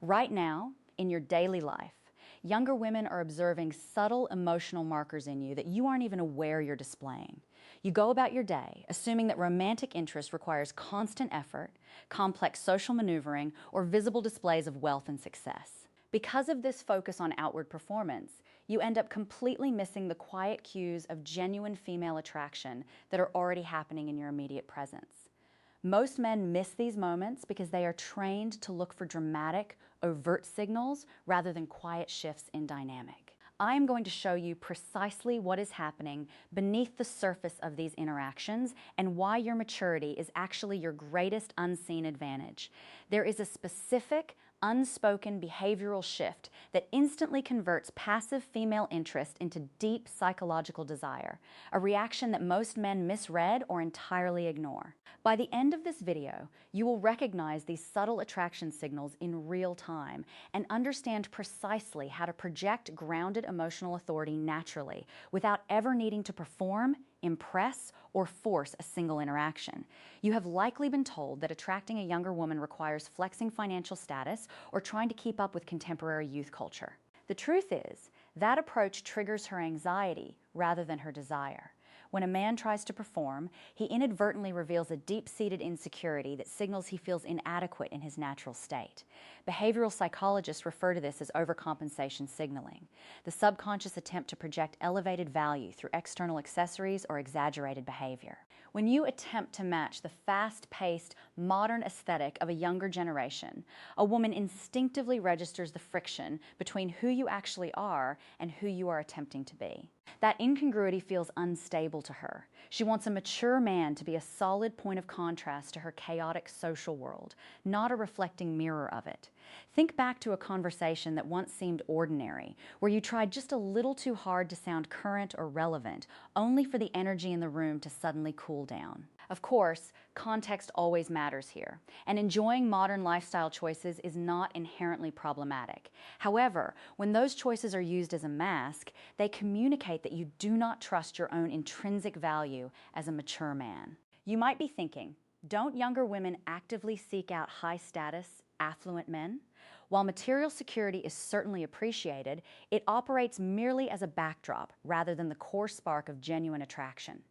Right now, in your daily life, younger women are observing subtle emotional markers in you that you aren't even aware you're displaying. You go about your day assuming that romantic interest requires constant effort, complex social maneuvering, or visible displays of wealth and success. Because of this focus on outward performance, you end up completely missing the quiet cues of genuine female attraction that are already happening in your immediate presence. Most men miss these moments because they are trained to look for dramatic, overt signals rather than quiet shifts in dynamic. I am going to show you precisely what is happening beneath the surface of these interactions and why your maturity is actually your greatest unseen advantage. There is a specific, unspoken behavioral shift that instantly converts passive female interest into deep psychological desire, a reaction that most men misread or entirely ignore. By the end of this video, you will recognize these subtle attraction signals in real time and understand precisely how to project grounded emotional authority naturally without ever needing to perform, impress, or force a single interaction. You have likely been told that attracting a younger woman requires flexing financial status or trying to keep up with contemporary youth culture. The truth is, that approach triggers her anxiety rather than her desire. When a man tries to perform, he inadvertently reveals a deep-seated insecurity that signals he feels inadequate in his natural state. Behavioral psychologists refer to this as overcompensation signaling, the subconscious attempt to project elevated value through external accessories or exaggerated behavior. When you attempt to match the fast-paced, modern aesthetic of a younger generation, a woman instinctively registers the friction between who you actually are and who you are attempting to be. That incongruity feels unstable to her. She wants a mature man to be a solid point of contrast to her chaotic social world, not a reflecting mirror of it. Think back to a conversation that once seemed ordinary, where you tried just a little too hard to sound current or relevant, only for the energy in the room to suddenly cool down. Of course, context always matters here, and enjoying modern lifestyle choices is not inherently problematic. However, when those choices are used as a mask, they communicate that you do not trust your own intrinsic value as a mature man. You might be thinking, don't younger women actively seek out high-status, affluent men? While material security is certainly appreciated, it operates merely as a backdrop rather than the core spark of genuine attraction.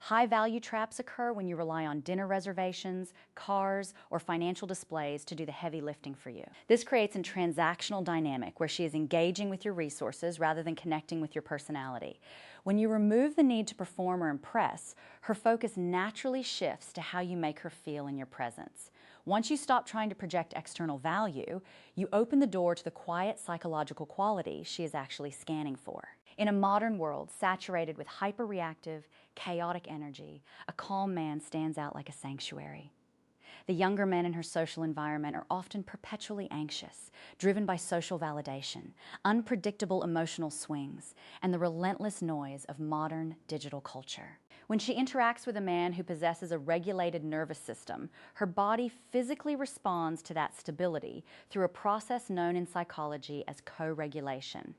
High-value traps occur when you rely on dinner reservations, cars, or financial displays to do the heavy lifting for you. This creates a transactional dynamic where she is engaging with your resources rather than connecting with your personality. When you remove the need to perform or impress, her focus naturally shifts to how you make her feel in your presence. Once you stop trying to project external value, you open the door to the quiet psychological quality she is actually scanning for. In a modern world saturated with hyperreactive, chaotic energy, a calm man stands out like a sanctuary. The younger men in her social environment are often perpetually anxious, driven by social validation, unpredictable emotional swings, and the relentless noise of modern digital culture. When she interacts with a man who possesses a regulated nervous system, her body physically responds to that stability through a process known in psychology as co-regulation.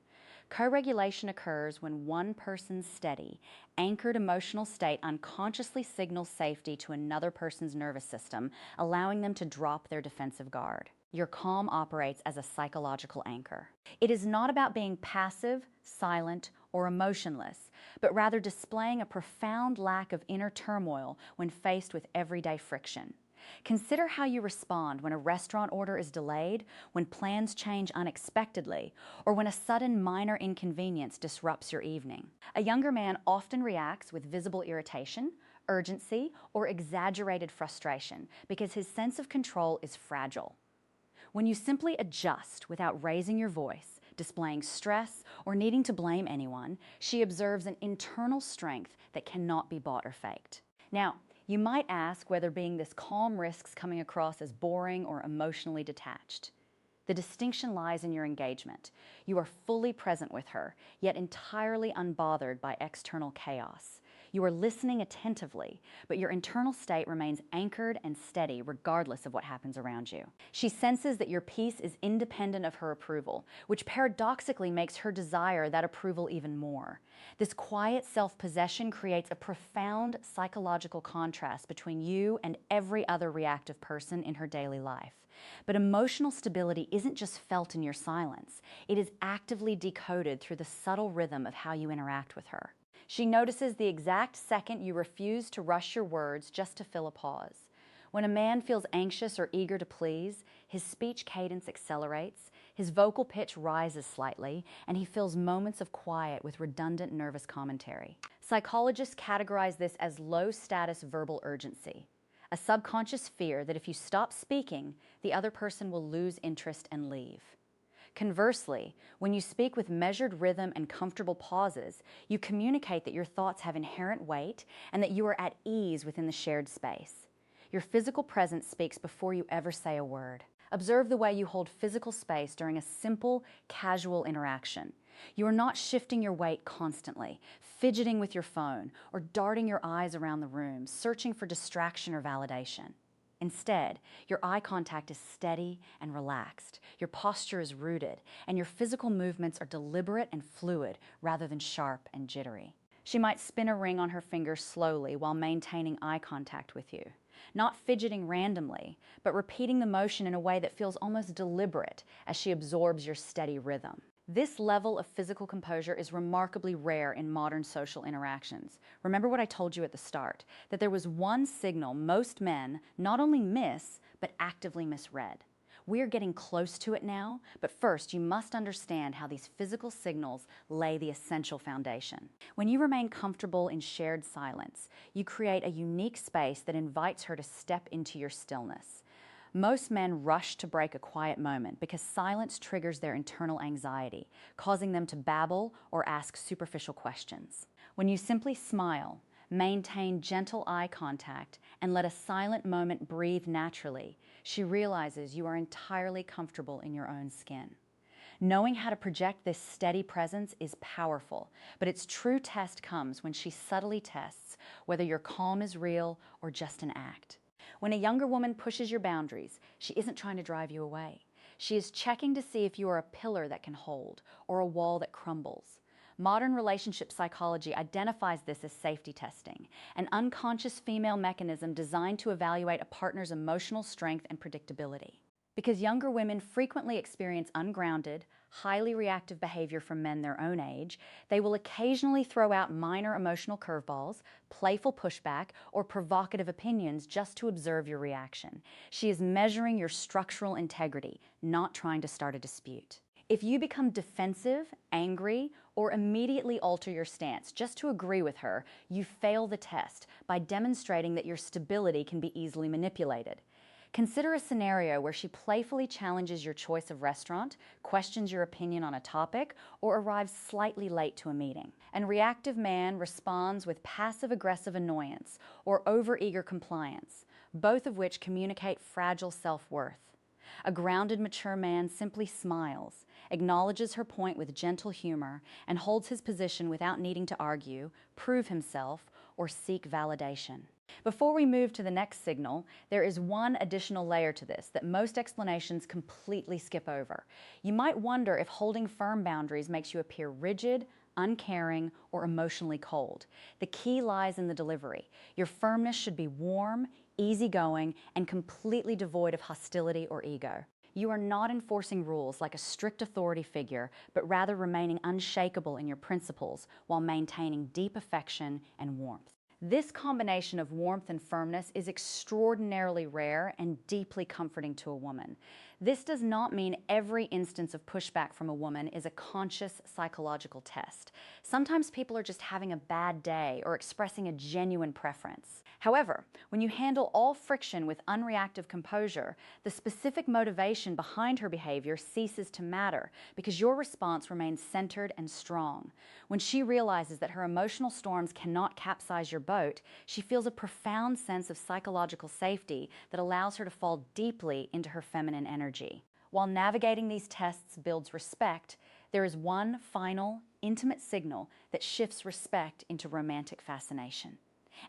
Co-regulation occurs when one person's steady, anchored emotional state unconsciously signals safety to another person's nervous system, allowing them to drop their defensive guard. Your calm operates as a psychological anchor. It is not about being passive, silent, or emotionless, but rather displaying a profound lack of inner turmoil when faced with everyday friction. Consider how you respond when a restaurant order is delayed, when plans change unexpectedly, or when a sudden minor inconvenience disrupts your evening. A younger man often reacts with visible irritation, urgency, or exaggerated frustration because his sense of control is fragile. When you simply adjust without raising your voice, displaying stress, or needing to blame anyone, she observes an internal strength that cannot be bought or faked. Now, you might ask whether being this calm risks coming across as boring or emotionally detached. The distinction lies in your engagement. You are fully present with her, yet entirely unbothered by external chaos. You are listening attentively, but your internal state remains anchored and steady regardless of what happens around you. She senses that your peace is independent of her approval, which paradoxically makes her desire that approval even more. This quiet self-possession creates a profound psychological contrast between you and every other reactive person in her daily life. But emotional stability isn't just felt in your silence. It is actively decoded through the subtle rhythm of how you interact with her. She notices the exact second you refuse to rush your words just to fill a pause. When a man feels anxious or eager to please, his speech cadence accelerates, his vocal pitch rises slightly, and he fills moments of quiet with redundant nervous commentary. Psychologists categorize this as low-status verbal urgency, a subconscious fear that if you stop speaking, the other person will lose interest and leave. Conversely, when you speak with measured rhythm and comfortable pauses, you communicate that your thoughts have inherent weight and that you are at ease within the shared space. Your physical presence speaks before you ever say a word. Observe the way you hold physical space during a simple, casual interaction. You are not shifting your weight constantly, fidgeting with your phone, or darting your eyes around the room, searching for distraction or validation. Instead, your eye contact is steady and relaxed, your posture is rooted, and your physical movements are deliberate and fluid rather than sharp and jittery. She might spin a ring on her finger slowly while maintaining eye contact with you, not fidgeting randomly, but repeating the motion in a way that feels almost deliberate as she absorbs your steady rhythm. This level of physical composure is remarkably rare in modern social interactions. Remember what I told you at the start, that there was one signal most men not only miss, but actively misread. We are getting close to it now, but first you must understand how these physical signals lay the essential foundation. When you remain comfortable in shared silence, you create a unique space that invites her to step into your stillness. Most men rush to break a quiet moment because silence triggers their internal anxiety, causing them to babble or ask superficial questions. When you simply smile, maintain gentle eye contact, and let a silent moment breathe naturally, she realizes you are entirely comfortable in your own skin. Knowing how to project this steady presence is powerful, but its true test comes when she subtly tests whether your calm is real or just an act. When a younger woman pushes your boundaries, she isn't trying to drive you away. She is checking to see if you are a pillar that can hold or a wall that crumbles. Modern relationship psychology identifies this as safety testing, an unconscious female mechanism designed to evaluate a partner's emotional strength and predictability. Because younger women frequently experience ungrounded, highly reactive behavior from men their own age, they will occasionally throw out minor emotional curveballs, playful pushback, or provocative opinions just to observe your reaction. She is measuring your structural integrity, not trying to start a dispute. If you become defensive, angry, or immediately alter your stance just to agree with her, you fail the test by demonstrating that your stability can be easily manipulated. Consider a scenario where she playfully challenges your choice of restaurant, questions your opinion on a topic, or arrives slightly late to a meeting. An reactive man responds with passive-aggressive annoyance or overeager compliance, both of which communicate fragile self-worth. A grounded, mature man simply smiles, acknowledges her point with gentle humor, and holds his position without needing to argue, prove himself, or seek validation. Before we move to the next signal, there is one additional layer to this that most explanations completely skip over. You might wonder if holding firm boundaries makes you appear rigid, uncaring, or emotionally cold. The key lies in the delivery. Your firmness should be warm, easygoing, and completely devoid of hostility or ego. You are not enforcing rules like a strict authority figure, but rather remaining unshakable in your principles while maintaining deep affection and warmth. This combination of warmth and firmness is extraordinarily rare and deeply comforting to a woman. This does not mean every instance of pushback from a woman is a conscious psychological test. Sometimes people are just having a bad day or expressing a genuine preference. However, when you handle all friction with unreactive composure, the specific motivation behind her behavior ceases to matter because your response remains centered and strong. When she realizes that her emotional storms cannot capsize your boat, she feels a profound sense of psychological safety that allows her to fall deeply into her feminine energy. While navigating these tests builds respect, there is one final, intimate signal that shifts respect into romantic fascination.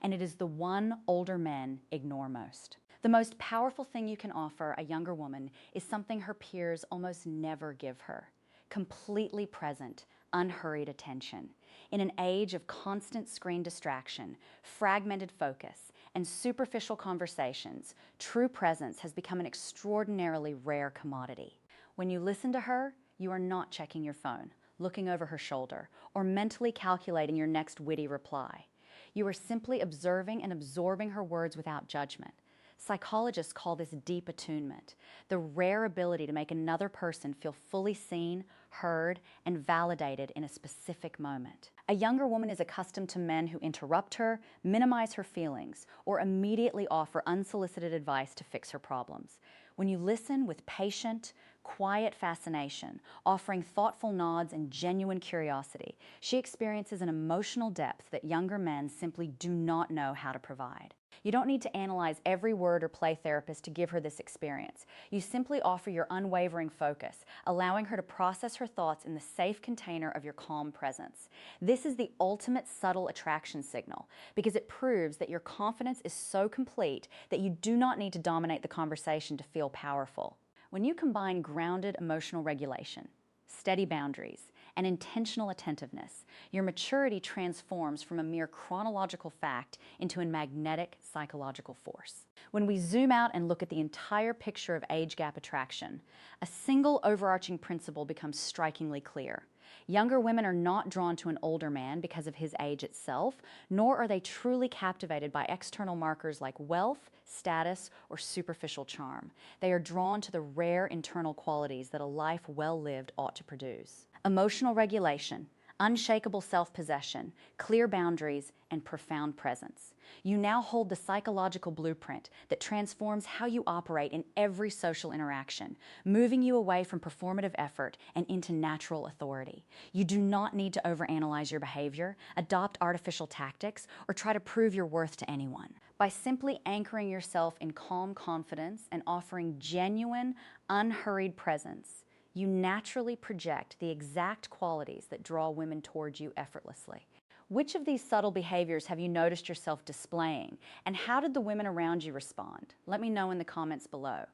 And it is the one older men ignore most. The most powerful thing you can offer a younger woman is something her peers almost never give her: completely present, unhurried attention. In an age of constant screen distraction, fragmented focus, and superficial conversations, true presence has become an extraordinarily rare commodity. When you listen to her, you are not checking your phone, looking over her shoulder, or mentally calculating your next witty reply. You are simply observing and absorbing her words without judgment. Psychologists call this deep attunement, the rare ability to make another person feel fully seen, heard, and validated in a specific moment. A younger woman is accustomed to men who interrupt her, minimize her feelings, or immediately offer unsolicited advice to fix her problems. When you listen with patient, quiet fascination, offering thoughtful nods and genuine curiosity, she experiences an emotional depth that younger men simply do not know how to provide. You don't need to analyze every word or play therapist to give her this experience. You simply offer your unwavering focus, allowing her to process her thoughts in the safe container of your calm presence. This is the ultimate subtle attraction signal because it proves that your confidence is so complete that you do not need to dominate the conversation to feel powerful. When you combine grounded emotional regulation, steady boundaries, and intentional attentiveness, your maturity transforms from a mere chronological fact into a magnetic psychological force. When we zoom out and look at the entire picture of age gap attraction, a single overarching principle becomes strikingly clear. Younger women are not drawn to an older man because of his age itself, nor are they truly captivated by external markers like wealth, status, or superficial charm. They are drawn to the rare internal qualities that a life well lived ought to produce. Emotional regulation, unshakable self-possession, clear boundaries, and profound presence. You now hold the psychological blueprint that transforms how you operate in every social interaction, moving you away from performative effort and into natural authority. You do not need to overanalyze your behavior, adopt artificial tactics, or try to prove your worth to anyone. By simply anchoring yourself in calm confidence and offering genuine, unhurried presence, you naturally project the exact qualities that draw women towards you effortlessly. Which of these subtle behaviors have you noticed yourself displaying, and how did the women around you respond? Let me know in the comments below.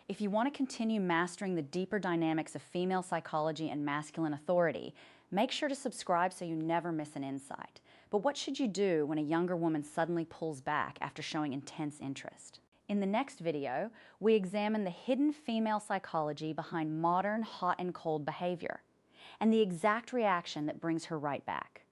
If you want to continue mastering the deeper dynamics of female psychology and masculine authority, make sure to subscribe so you never miss an insight. But what should you do when a younger woman suddenly pulls back after showing intense interest? In the next video, we examine the hidden female psychology behind modern hot and cold behavior and the exact reaction that brings her right back.